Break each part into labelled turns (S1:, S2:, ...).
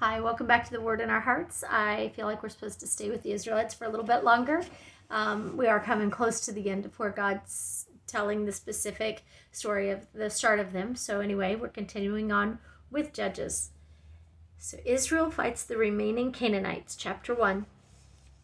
S1: Hi, welcome back to the Word in Our Hearts. I feel like we're supposed to stay with the Israelites for a little bit longer. We are coming close to the end of where God's telling the specific story of the start of them. So anyway, we're continuing on with Judges. So Israel fights the remaining Canaanites, chapter 1.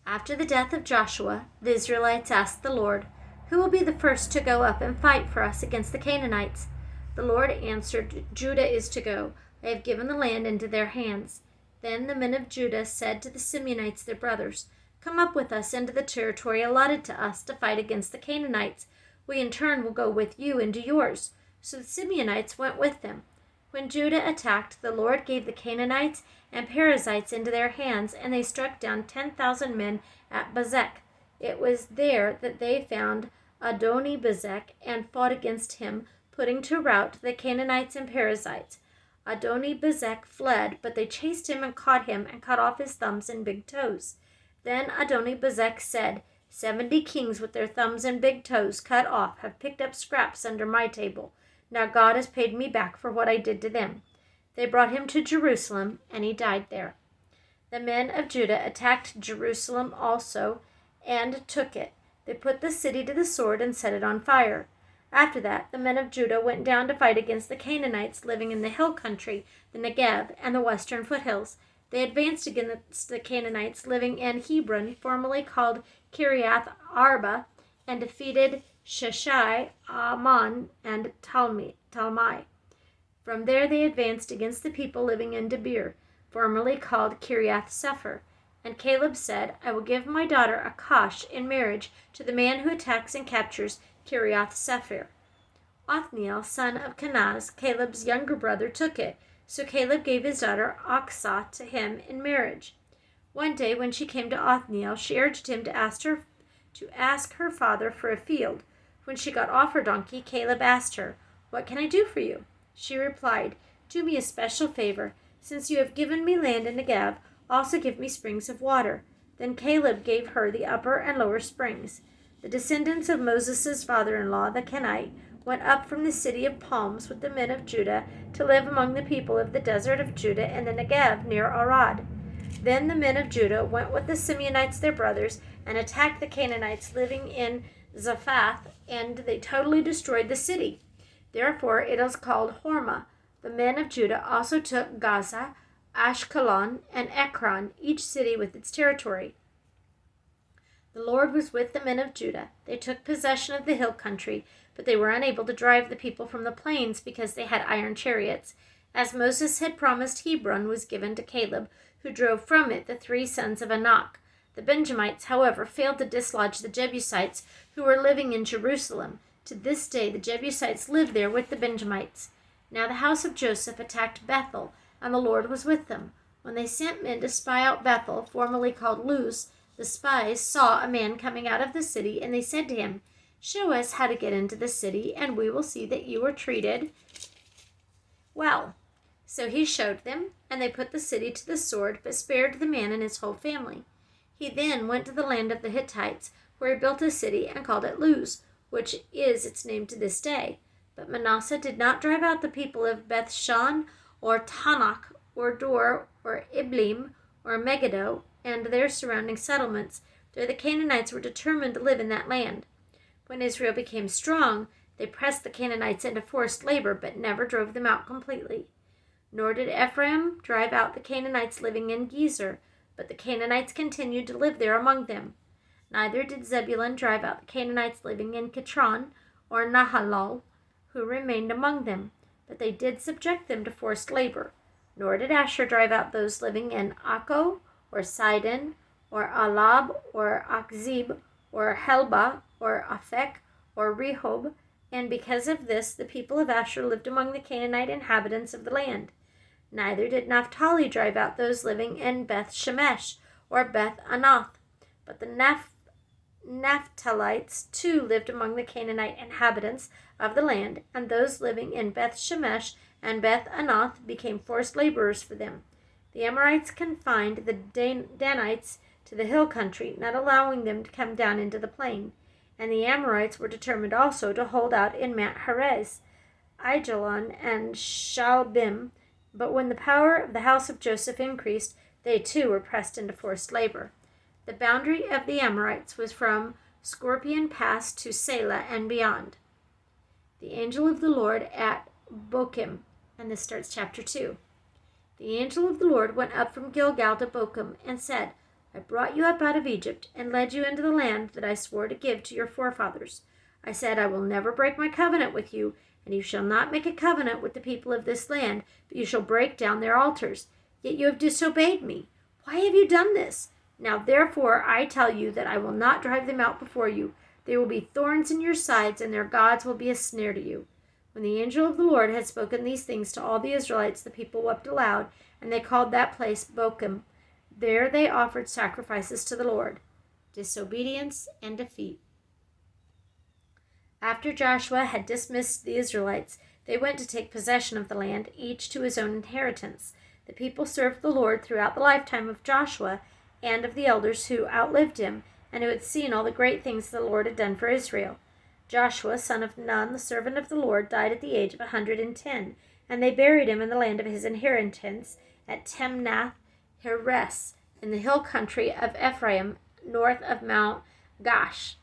S1: After the death of Joshua, the Israelites asked the Lord, "Who will be the first to go up and fight for us against the Canaanites?" The Lord answered, "Judah is to go. I have given the land into their hands." Then the men of Judah said to the Simeonites, their brothers, "Come up with us into the territory allotted to us to fight against the Canaanites. We in turn will go with you into yours." So the Simeonites went with them. When Judah attacked, the Lord gave the Canaanites and Perizzites into their hands, and they struck down 10,000 men at Bezek. It was there that they found Adoni-Bezek and fought against him, putting to rout the Canaanites and Perizzites. Adoni-Bezek fled, but they chased him and caught him and cut off his thumbs and big toes. Then Adoni-Bezek said, 70 kings with their thumbs and big toes cut off have picked up scraps under my table. Now God has paid me back for what I did to them." They brought him to Jerusalem, and he died there. The men of Judah attacked Jerusalem also and took it. They put the city to the sword and set it on fire. After that, the men of Judah went down to fight against the Canaanites living in the hill country, the Negev, and the western foothills. They advanced against the Canaanites living in Hebron, formerly called Kiriath Arba, and defeated Sheshai, Ammon, and Talmai. From there they advanced against the people living in Debir, formerly called Kiriath Sepher. And Caleb said, "I will give my daughter Akash in marriage to the man who attacks and captures Kiriath Sepher." Othniel, son of Kenaz, Caleb's younger brother, took it. So Caleb gave his daughter Aksah to him in marriage. One day when she came to Othniel, she urged him to ask her father for a field. When she got off her donkey, Caleb asked her, "What can I do for you?" She replied, "Do me a special favor. Since you have given me land in Negev, also give me springs of water." Then Caleb gave her the upper and lower springs. The descendants of Moses' father-in-law, the Kenite, went up from the city of palms with the men of Judah to live among the people of the desert of Judah and the Negev near Arad. Then the men of Judah went with the Simeonites, their brothers, and attacked the Canaanites living in Zaphath, and they totally destroyed the city. Therefore it is called Hormah. The men of Judah also took Gaza, Ashkelon, and Ekron, each city with its territory. The Lord was with the men of Judah. They took possession of the hill country, but they were unable to drive the people from the plains because they had iron chariots. As Moses had promised, Hebron was given to Caleb, who drove from it the 3 sons of Anak. The Benjamites, however, failed to dislodge the Jebusites who were living in Jerusalem. To this day, the Jebusites live there with the Benjamites. Now the house of Joseph attacked Bethel, and the Lord was with them. When they sent men to spy out Bethel, formerly called Luz, the spies saw a man coming out of the city, and they said to him, "Show us how to get into the city, and we will see that you are treated well." So he showed them, and they put the city to the sword, but spared the man and his whole family. He then went to the land of the Hittites, where he built a city and called it Luz, which is its name to this day. But Manasseh did not drive out the people of Bethshan, or Tanakh, or Dor, or Iblim, or Megiddo, and their surrounding settlements, though the Canaanites were determined to live in that land. When Israel became strong, they pressed the Canaanites into forced labor, but never drove them out completely. Nor did Ephraim drive out the Canaanites living in Gezer, but the Canaanites continued to live there among them. Neither did Zebulun drive out the Canaanites living in Kitron or Nahalal, who remained among them, but they did subject them to forced labor. Nor did Asher drive out those living in Akko, or Sidon, or Alab, or Akzib, or Helba, or Aphek, or Rehob, and because of this the people of Asher lived among the Canaanite inhabitants of the land. Neither did Naphtali drive out those living in Beth Shemesh, or Beth Anath, but the Naphtalites too lived among the Canaanite inhabitants of the land, and those living in Beth Shemesh and Beth Anath became forced laborers for them. The Amorites confined the Danites to the hill country, not allowing them to come down into the plain. And the Amorites were determined also to hold out in Mount Herez. Aijalon and Shaalbim But when the power of the house of Joseph increased, they too were pressed into forced labor. The boundary of the Amorites was from Scorpion Pass to Selah and beyond. The angel of the Lord at Bochim, and this starts chapter 2. The angel of the Lord went up from Gilgal to Bochim and said, I brought you up out of Egypt and led you into the land that I swore to give to your forefathers. I said, I will never break my covenant with you, and you shall not make a covenant with the people of this land, but you shall break down their altars. Yet you have disobeyed me. Why have you done this? Now therefore I tell you that I will not drive them out before you. They will be thorns in your sides, and their gods will be a snare to you. When the angel of the Lord had spoken these things to all the Israelites, the people wept aloud, and they called that place Bochim. There they offered sacrifices to the Lord. Disobedience and defeat. After Joshua had dismissed the Israelites, they went to take possession of the land, each to his own inheritance. The people served the Lord throughout the lifetime of Joshua and of the elders who outlived him, and who had seen all the great things the Lord had done for Israel. Joshua, son of Nun, the servant of the Lord, died at the age of 110, and they buried him in the land of his inheritance at Timnath-Heres, in the hill country of Ephraim, north of Mount Gaash.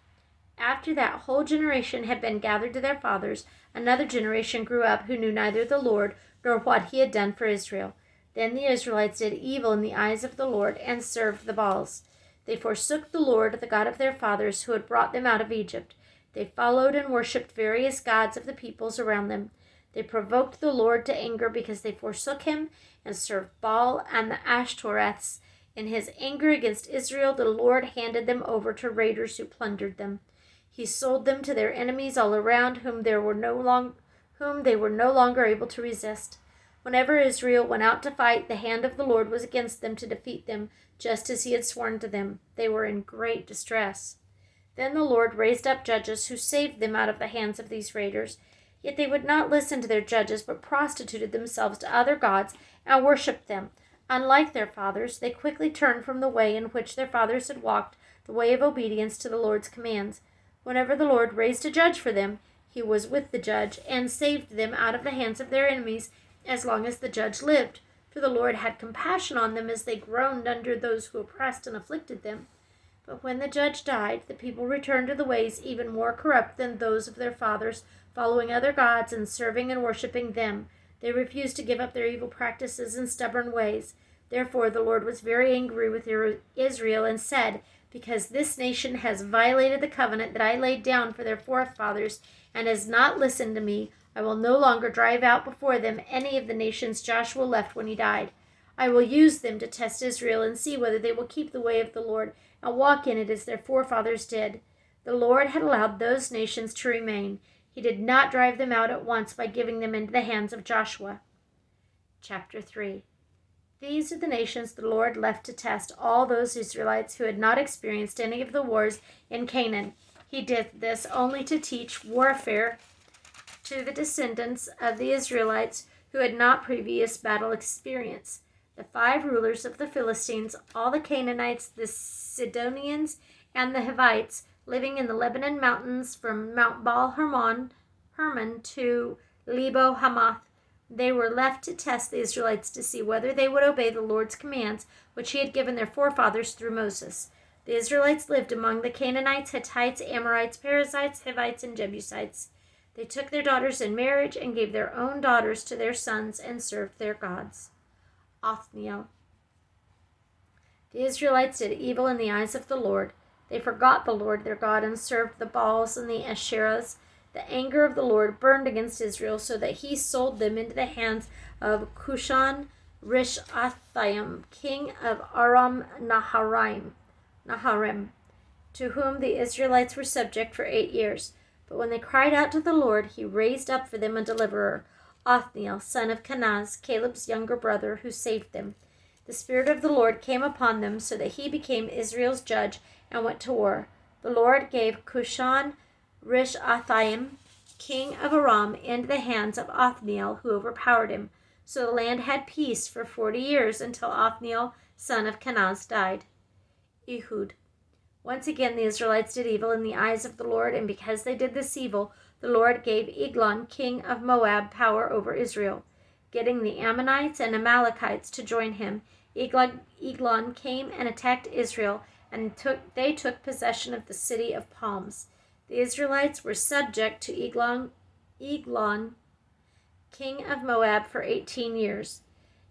S1: After that whole generation had been gathered to their fathers, another generation grew up who knew neither the Lord nor what he had done for Israel. Then the Israelites did evil in the eyes of the Lord and served the Baals. They forsook the Lord, the God of their fathers, who had brought them out of Egypt. They followed and worshipped various gods of the peoples around them. They provoked the Lord to anger because they forsook him and served Baal and the Ashtoreths. In his anger against Israel, the Lord handed them over to raiders who plundered them. He sold them to their enemies all around, whom they were no longer able to resist. Whenever Israel went out to fight, the hand of the Lord was against them to defeat them, just as he had sworn to them. They were in great distress. Then the Lord raised up judges who saved them out of the hands of these raiders. Yet they would not listen to their judges, but prostituted themselves to other gods and worshipped them. Unlike their fathers, they quickly turned from the way in which their fathers had walked, the way of obedience to the Lord's commands. Whenever the Lord raised a judge for them, he was with the judge and saved them out of the hands of their enemies as long as the judge lived. For the Lord had compassion on them as they groaned under those who oppressed and afflicted them. But when the judge died, the people returned to the ways even more corrupt than those of their fathers, following other gods and serving and worshipping them. They refused to give up their evil practices and stubborn ways. Therefore the Lord was very angry with Israel and said, because this nation has violated the covenant that I laid down for their forefathers and has not listened to me, I will no longer drive out before them any of the nations Joshua left when he died. I will use them to test Israel and see whether they will keep the way of the Lord and walk in it as their forefathers did. The Lord had allowed those nations to remain. He did not drive them out at once by giving them into the hands of Joshua. Chapter 3. These are the nations the Lord left to test all those Israelites who had not experienced any of the wars in Canaan. He did this only to teach warfare to the descendants of the Israelites who had not previous battle experience. The 5 rulers of the Philistines, all the Canaanites, the Sidonians, and the Hivites, living in the Lebanon mountains from Mount Baal Hermon to Lebo Hamath. They were left to test the Israelites to see whether they would obey the Lord's commands, which he had given their forefathers through Moses. The Israelites lived among the Canaanites, Hittites, Amorites, Perizzites, Hivites, and Jebusites. They took their daughters in marriage and gave their own daughters to their sons and served their gods. Othniel. The Israelites did evil in the eyes of the Lord. They forgot the Lord their God and served the Baals and the Asherahs. The anger of the Lord burned against Israel so that he sold them into the hands of Cushan-Rishathaim, king of Aram Naharaim, to whom the Israelites were subject for 8 years. But when they cried out to the Lord, he raised up for them a deliverer, Othniel, son of Kenaz, Caleb's younger brother, who saved them. The Spirit of the Lord came upon them so that he became Israel's judge and went to war. The Lord gave Cushan-Rishathaim, king of Aram, into the hands of Othniel, who overpowered him. So the land had peace for 40 years until Othniel, son of Kenaz, died. Ehud. Once again the Israelites did evil in the eyes of the Lord, and because they did this evil, the Lord gave Eglon, king of Moab, power over Israel. getting the Ammonites and Amalekites to join him. Eglon came and attacked Israel, and they took possession of the city of palms. The Israelites were subject to Eglon, king of Moab, for 18 years.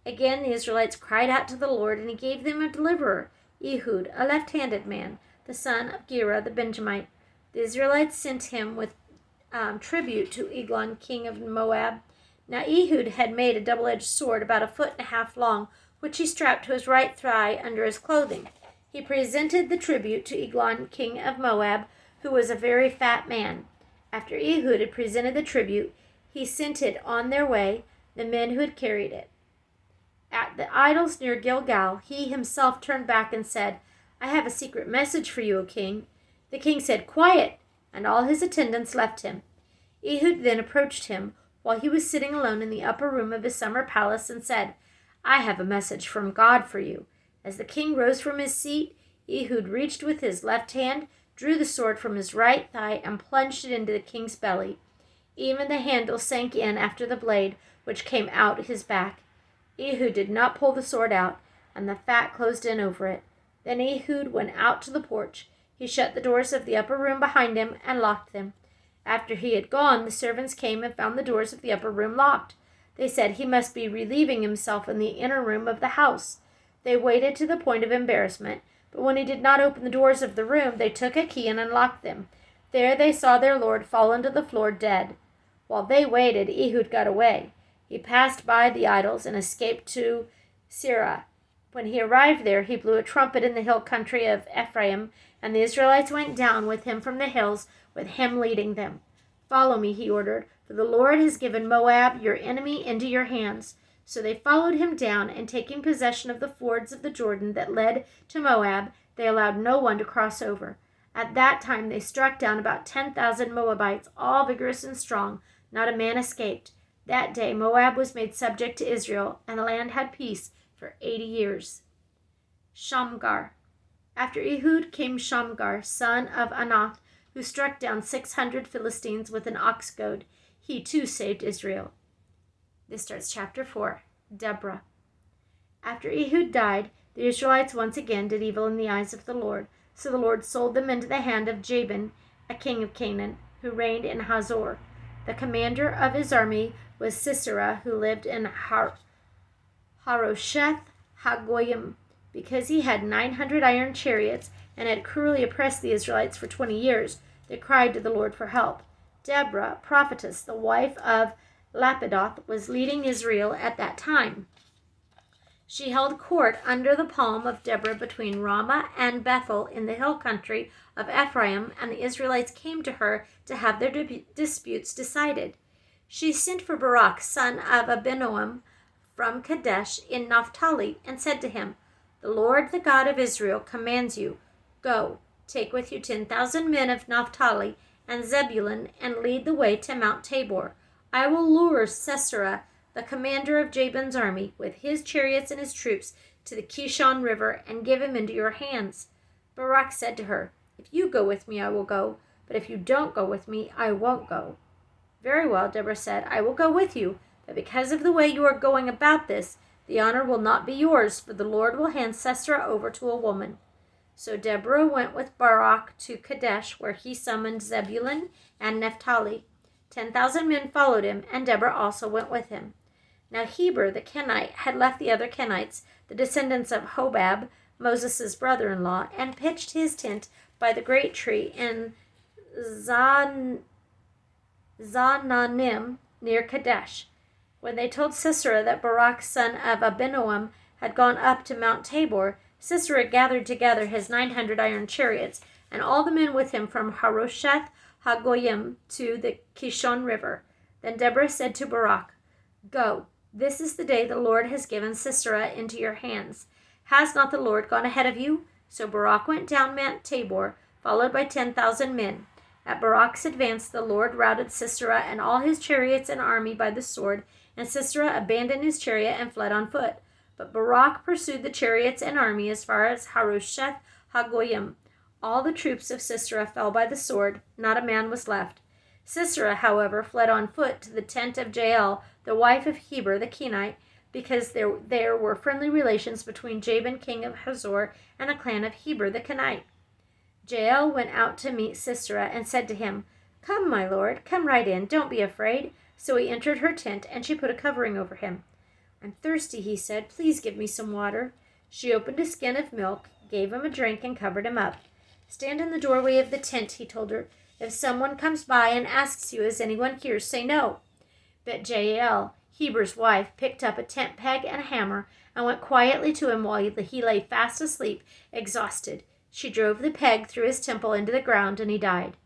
S1: Again the Israelites cried out to the Lord, and he gave them a deliverer, Ehud, a left-handed man, the son of Gera the Benjamite. The Israelites sent him with tribute to Eglon, king of Moab. Now Ehud had made a double-edged sword about 1.5 feet long, which he strapped to his right thigh under his clothing. He presented the tribute to Eglon, king of Moab, who was a very fat man. After Ehud had presented the tribute, he sent it on their way, the men who had carried it. At the idols near Gilgal, he himself turned back and said, "I have a secret message for you, O king." The king said, "Quiet," and all his attendants left him. Ehud then approached him while he was sitting alone in the upper room of his summer palace and said, "I have a message from God for you." As the king rose from his seat, Ehud reached with his left hand, drew the sword from his right thigh, and plunged it into the king's belly. Even the handle sank in after the blade, which came out his back. Ehud did not pull the sword out, and the fat closed in over it. Then Ehud went out to the porch. He shut the doors of the upper room behind him and locked them. After he had gone, the servants came and found the doors of the upper room locked. They said he must be relieving himself in the inner room of the house. They waited to the point of embarrassment, but when he did not open the doors of the room, they took a key and unlocked them. There they saw their lord fallen to the floor dead. While they waited, Ehud got away. He passed by the idols and escaped to Seirah. When he arrived there, he blew a trumpet in the hill country of Ephraim, and the Israelites went down with him from the hills, with him leading them. "Follow me," he ordered, "for the Lord has given Moab, your enemy, into your hands." So they followed him down, and taking possession of the fords of the Jordan that led to Moab, they allowed no one to cross over. At that time they struck down about 10,000 Moabites, all vigorous and strong. Not a man escaped. That day Moab was made subject to Israel, and the land had peace for 80 years. Shamgar. After Ehud came Shamgar, son of Anath, who struck down 600 Philistines with an ox goad. He too saved Israel. This starts chapter 4. Deborah. After Ehud died, the Israelites once again did evil in the eyes of the Lord. So the Lord sold them into the hand of Jabin, a king of Canaan, who reigned in Hazor. The commander of his army was Sisera, who lived in Harosheth Hagoyim. Because he had 900 iron chariots and had cruelly oppressed the Israelites for 20 years, they cried to the Lord for help. Deborah Prophetess, the wife of Lapidoth, was leading Israel at that time. She held court under the palm of Deborah between Ramah and Bethel in the hill country of Ephraim, and the Israelites came to her to have their disputes decided. She sent for Barak, son of Abinoam, from Kadesh in Naphtali, and said to him, "The Lord, the God of Israel, commands you, go, take with you 10,000 men of Naphtali and Zebulun, and lead the way to Mount Tabor. I will lure Sisera, the commander of Jabin's army, with his chariots and his troops, to the Kishon River, and give him into your hands." Barak said to her, "If you go with me, I will go, but if you don't go with me, I won't go." "Very well," Deborah said, "I will go with you, but because of the way you are going about this, the honor will not be yours, for the Lord will hand Sisera over to a woman." So Deborah went with Barak to Kadesh, where he summoned Zebulun and Naphtali. 10,000 men followed him, and Deborah also went with him. Now Heber the Kenite had left the other Kenites, the descendants of Hobab, Moses' brother-in-law, and pitched his tent by the great tree in Zananim near Kadesh. When they told Sisera that Barak, son of Abinoam, had gone up to Mount Tabor, Sisera gathered together his 900 iron chariots, and all the men with him from Harosheth Hagoyim to the Kishon River. Then Deborah said to Barak, "Go, this is the day the Lord has given Sisera into your hands. Has not the Lord gone ahead of you?" So Barak went down Mount Tabor, followed by 10,000 men. At Barak's advance, the Lord routed Sisera and all his chariots and army by the sword, and Sisera abandoned his chariot and fled on foot. But Barak pursued the chariots and army as far as Harosheth Hagoyim. All the troops of Sisera fell by the sword, not a man was left. Sisera, however, fled on foot to the tent of Jael, the wife of Heber the Kenite, because there were friendly relations between Jabin, king of Hazor, and the clan of Heber the Kenite. Jael went out to meet Sisera and said to him, "Come, my lord, come right in, don't be afraid." So he entered her tent, and she put a covering over him. "I'm thirsty," he said. "Please give me some water." She opened a skin of milk, gave him a drink, and covered him up. "Stand in the doorway of the tent," he told her. "If someone comes by and asks you, 'Is anyone here?' say no." But Jael, Heber's wife, picked up a tent peg and a hammer and went quietly to him while he lay fast asleep, exhausted. She drove the peg through his temple into the ground, and he died.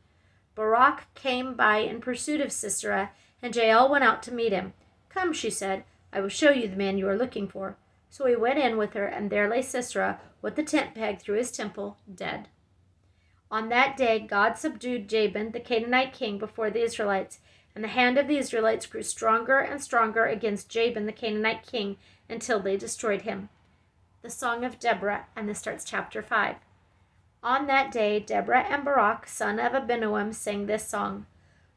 S1: Barak came by in pursuit of Sisera, and Jael went out to meet him. "Come," she said, "I will show you the man you are looking for." So he went in with her, and there lay Sisera with the tent peg through his temple, dead. On that day God subdued Jabin, the Canaanite king, before the Israelites, and the hand of the Israelites grew stronger and stronger against Jabin, the Canaanite king, until they destroyed him. The Song of Deborah, and this starts chapter 5. On that day Deborah and Barak, son of Abinoam, sang this song.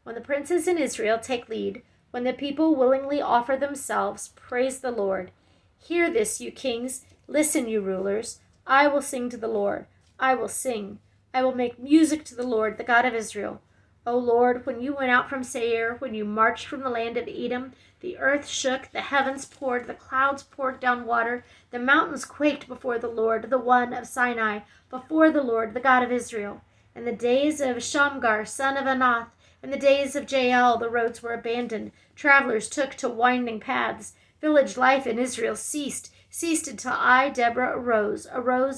S1: When the princes in Israel take lead, when the people willingly offer themselves, praise the Lord. Hear this, you kings. Listen, you rulers. I will sing to the Lord. I will sing. I will make music to the Lord, the God of Israel. O Lord, when you went out from Seir, when you marched from the land of Edom, the earth shook, the heavens poured, the clouds poured down water, the mountains quaked before the Lord, the one of Sinai, before the Lord, the God of Israel. In the days of Shamgar, son of Anath, in the days of Jael, the roads were abandoned. Travelers took to winding paths. Village life in Israel ceased until I, Deborah, arose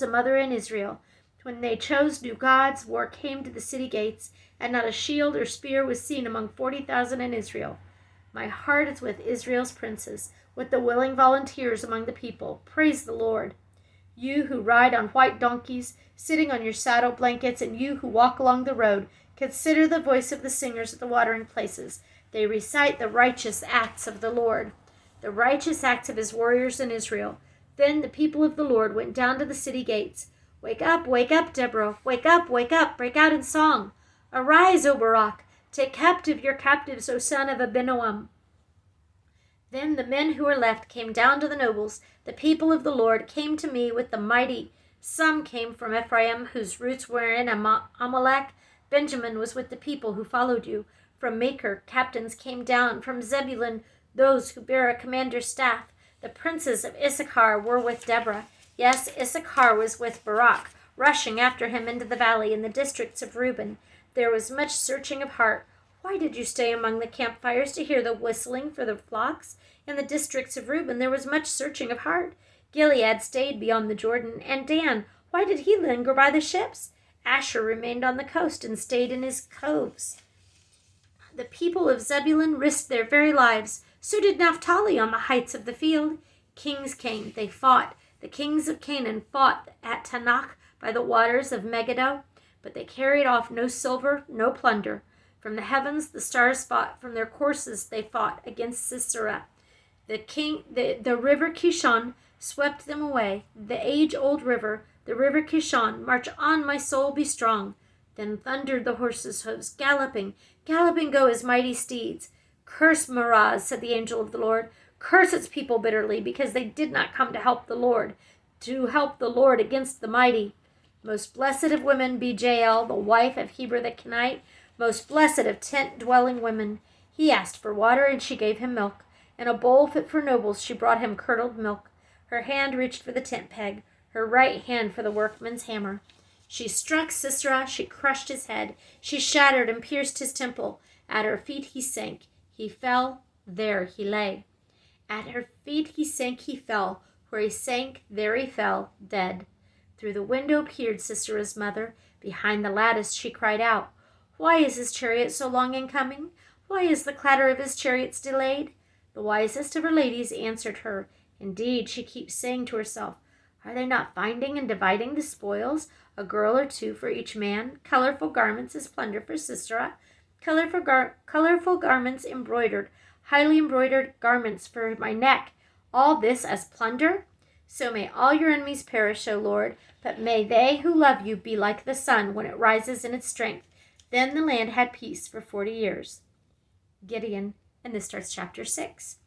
S1: a mother in Israel. When they chose new gods, war came to the city gates, and not a shield or spear was seen among 40,000 in Israel. My heart is with Israel's princes, with the willing volunteers among the people. Praise the Lord. You who ride on white donkeys, sitting on your saddle blankets, and you who walk along the road, consider the voice of the singers at the watering places. They recite the righteous acts of the Lord, the righteous acts of his warriors in Israel. Then the people of the Lord went down to the city gates. Wake up, Deborah. Wake up, break out in song. Arise, O Barak. Take captive your captives, O son of Abinoam. Then the men who were left came down to the nobles. The people of the Lord came to me with the mighty. Some came from Ephraim, whose roots were in Amalek. Benjamin was with the people who followed you. From Machir, captains came down. From Zebulun, those who bear a commander's staff. The princes of Issachar were with Deborah. Yes, Issachar was with Barak, rushing after him into the valley in the districts of Reuben. There was much searching of heart. Why did you stay among the campfires to hear the whistling for the flocks? In the districts of Reuben there was much searching of heart. Gilead stayed beyond the Jordan, and Dan, why did he linger by the ships? Asher remained on the coast and stayed in his coves. The people of Zebulun risked their very lives. So did Naphtali on the heights of the field. Kings came, they fought. The kings of Canaan fought at Tanakh by the waters of Megiddo, but they carried off no silver, no plunder. From the heavens the stars fought, from their courses they fought against Sisera. The river Kishon swept them away, the age-old river, the river Kishon. March on, my soul, be strong. Then thundered the horses' hoofs, galloping go as mighty steeds. Curse Meroz, said the angel of the Lord. Curse its people bitterly, because they did not come to help the Lord against the mighty. Most blessed of women be Jael, the wife of Heber the Kenite, most blessed of tent-dwelling women. He asked for water, and she gave him milk. In a bowl fit for nobles she brought him curdled milk. Her hand reached for the tent peg, her right hand for the workman's hammer. She struck Sisera, she crushed his head, she shattered and pierced his temple. At her feet he sank, he fell, there he lay. At her feet he sank, he fell. Where he sank, there he fell, dead. Through the window peered Sisera's mother. Behind the lattice she cried out, Why is his chariot so long in coming? Why is the clatter of his chariots delayed? The wisest of her ladies answered her. Indeed, she keeps saying to herself, Are they not finding and dividing the spoils? A girl or two for each man. Colorful garments as plunder for Sisera. Colorful garments embroidered. Highly embroidered garments for my neck. All this as plunder? So may all your enemies perish, O Lord, but may they who love you be like the sun when it rises in its strength. Then the land had peace for 40 years. Gideon, and this starts chapter 6.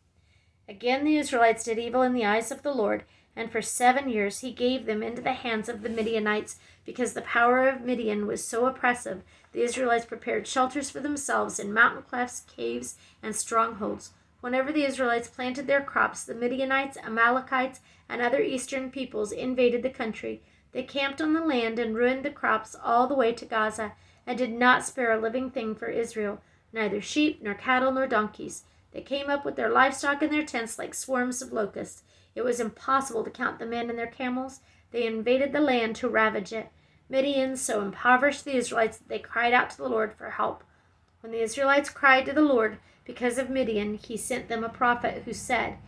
S1: Again the Israelites did evil in the eyes of the Lord, and for 7 years he gave them into the hands of the Midianites, because the power of Midian was so oppressive. The Israelites prepared shelters for themselves in mountain clefts, caves, and strongholds. Whenever the Israelites planted their crops, the Midianites, Amalekites, and other eastern peoples invaded the country. They camped on the land and ruined the crops all the way to Gaza, and did not spare a living thing for Israel, neither sheep, nor cattle, nor donkeys. They came up with their livestock in their tents like swarms of locusts. It was impossible to count the men and their camels. They invaded the land to ravage it. Midian so impoverished the Israelites that they cried out to the Lord for help. When the Israelites cried to the Lord because of Midian, he sent them a prophet who said,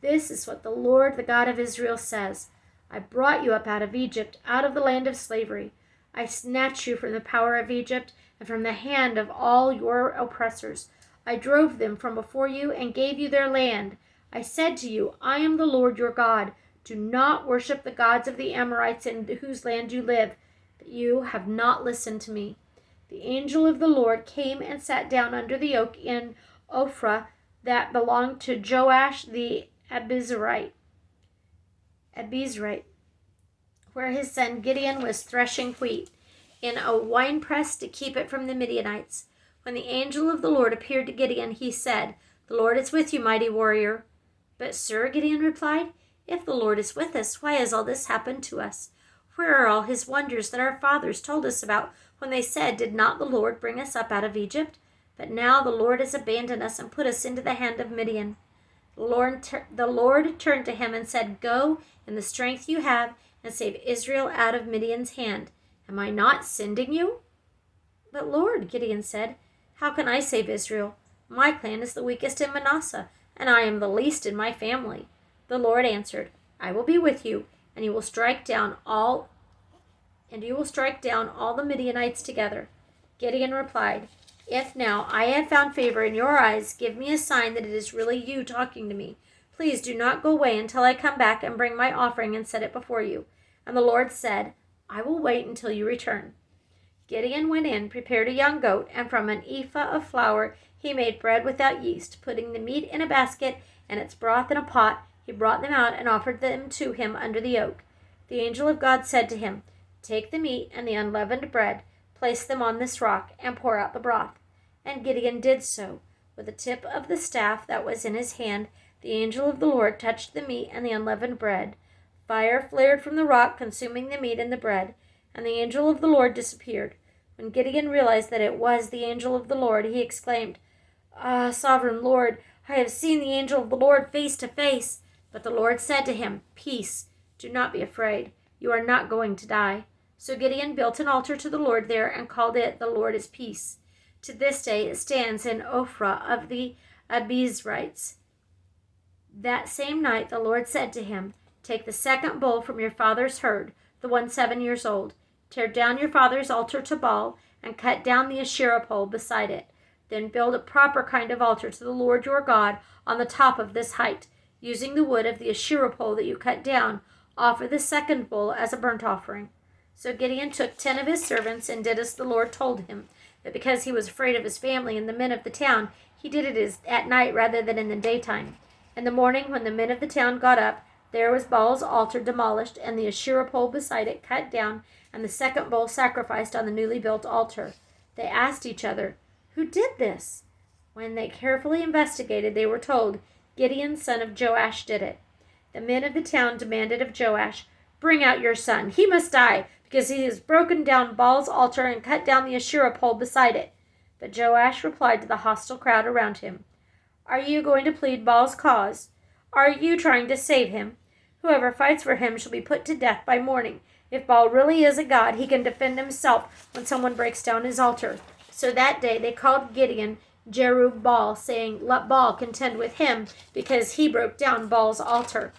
S1: "This is what the Lord, the God of Israel, says. I brought you up out of Egypt, out of the land of slavery. I snatched you from the power of Egypt and from the hand of all your oppressors. I drove them from before you and gave you their land. I said to you, I am the Lord your God. Do not worship the gods of the Amorites in whose land you live. But you have not listened to me." The angel of the Lord came and sat down under the oak in Ophrah that belonged to Joash the Abizrite, where his son Gideon was threshing wheat in a winepress to keep it from the Midianites. When the angel of the Lord appeared to Gideon, he said, "The Lord is with you, mighty warrior." "But, sir," Gideon replied, "if the Lord is with us, why has all this happened to us? Where are all his wonders that our fathers told us about when they said, 'Did not the Lord bring us up out of Egypt?' But now the Lord has abandoned us and put us into the hand of Midian." The Lord turned to him and said, "Go in the strength you have and save Israel out of Midian's hand. Am I not sending you?" "But Lord," Gideon said, "how can I save Israel? My clan is the weakest in Manasseh, and I am the least in my family." The Lord answered, "I will be with you, and you will strike down all the Midianites together." Gideon replied, "If now I have found favor in your eyes, give me a sign that it is really you talking to me. Please do not go away until I come back and bring my offering and set it before you." And the Lord said, "I will wait until you return." Gideon went in, prepared a young goat, and from an ephah of flour he made bread without yeast. Putting the meat in a basket and its broth in a pot, he brought them out and offered them to him under the oak. The angel of God said to him, "Take the meat and the unleavened bread, place them on this rock, and pour out the broth." And Gideon did so. With the tip of the staff that was in his hand, the angel of the Lord touched the meat and the unleavened bread. Fire flared from the rock, consuming the meat and the bread, and the angel of the Lord disappeared. When Gideon realized that it was the angel of the Lord, he exclaimed, "Ah, sovereign Lord, I have seen the angel of the Lord face to face." But the Lord said to him, "Peace, do not be afraid. You are not going to die." So Gideon built an altar to the Lord there and called it, "The Lord is Peace." To this day it stands in Ophrah of the Abizrites. That same night the Lord said to him, "Take the second bull from your father's herd, the one 7 years old. Tear down your father's altar to Baal and cut down the Asherah pole beside it. Then build a proper kind of altar to the Lord your God on the top of this height. Using the wood of the Asherah pole that you cut down, offer the second bull as a burnt offering." So Gideon took 10 of his servants and did as the Lord told him. But because he was afraid of his family and the men of the town, he did it at night rather than in the daytime. In the morning, when the men of the town got up, there was Baal's altar demolished, and the Asherah pole beside it cut down, and the second bull sacrificed on the newly built altar. They asked each other, "Who did this?" When they carefully investigated, they were told, "Gideon, son of Joash, did it." The men of the town demanded of Joash, "Bring out your son. He must die, because he has broken down Baal's altar and cut down the Asherah pole beside it." But Joash replied to the hostile crowd around him, "Are you going to plead Baal's cause? Are you trying to save him? Whoever fights for him shall be put to death by morning. If Baal really is a god, he can defend himself when someone breaks down his altar." So that day they called Gideon Jerub-Baal, saying, "Let Baal contend with him, because he broke down Baal's altar."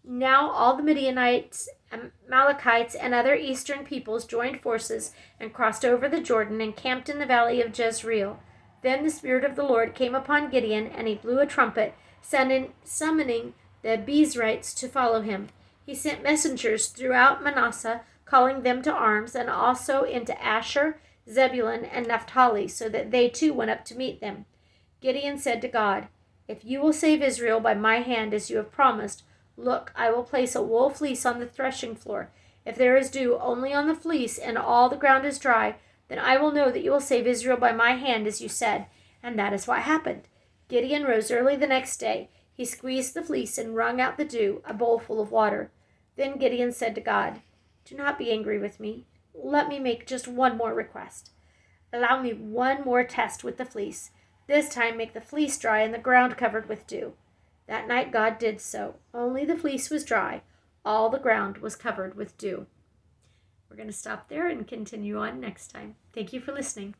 S1: Now all the Midianites, Amalekites, and other eastern peoples joined forces and crossed over the Jordan and camped in the valley of Jezreel. Then the Spirit of the Lord came upon Gideon, and he blew a trumpet, summoning the Abizrites to follow him. He sent messengers throughout Manasseh, calling them to arms, and also into Asher, Zebulun, and Naphtali, so that they too went up to meet them. Gideon said to God, "If you will save Israel by my hand as you have promised, look, I will place a wool fleece on the threshing floor. If there is dew only on the fleece and all the ground is dry, then I will know that you will save Israel by my hand as you said." And that is what happened. Gideon rose early the next day. He squeezed the fleece and wrung out the dew, a bowl full of water. Then Gideon said to God, "Do not be angry with me. Let me make just one more request. Allow me one more test with the fleece. This time make the fleece dry and the ground covered with dew." That night God did so. Only the fleece was dry. All the ground was covered with dew. We're going to stop there and continue on next time. Thank you for listening.